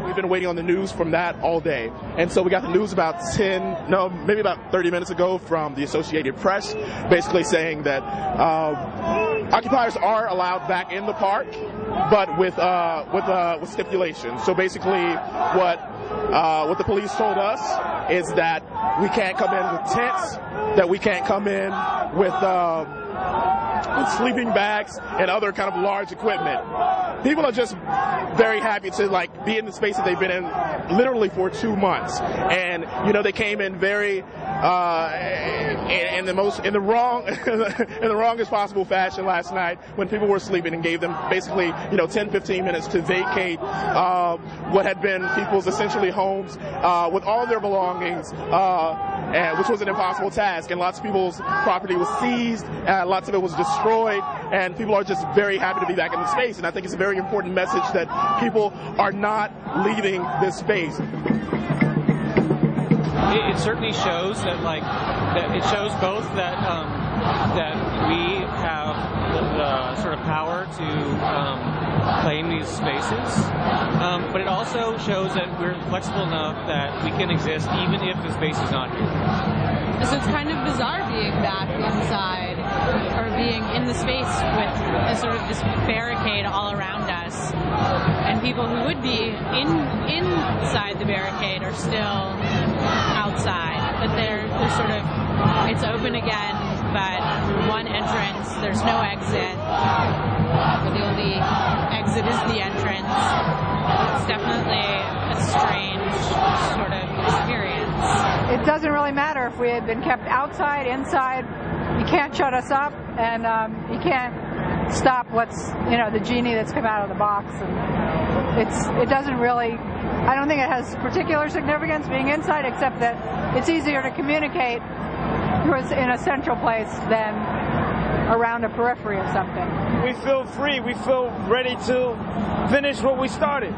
We've been waiting on the news from that all day. And so we got the news about maybe about 30 minutes ago from the Associated Press, basically saying that occupiers are allowed back in the park, but with stipulations. So basically what the police told us is that we can't come in with tents, that we can't come in with sleeping bags and other kind of large equipment. People are just very happy to be in the space that they've been in literally for 2 months, and they came in very in the wrongest possible fashion last night when people were sleeping, and gave them basically 10-15 minutes to vacate what had been people's essentially homes with all of their belongings, which was an impossible task. And lots of people's property was seized, lots of it was destroyed, and people are just very happy to be back in the space. And I think it's a very important message that people are not leaving this space. It certainly shows that it shows both that we have the sort of power to claim these spaces, but it also shows that we're flexible enough that we can exist even if the space is not here. So it's kind of bizarre being back inside, or being in the space with sort of this barricade all around us, and people who would be inside the barricade are still outside. But they're sort of, it's open again, but one entrance, there's no exit. But the only exit is the entrance. It's definitely a strange sort of experience. It doesn't really matter if we had been kept outside, inside. You can't shut us up, and you can't stop the genie that's come out of the box. And it doesn't really, I don't think it has particular significance being inside, except that it's easier to communicate in a central place than around a periphery of something. We feel free. We feel ready to finish what we started.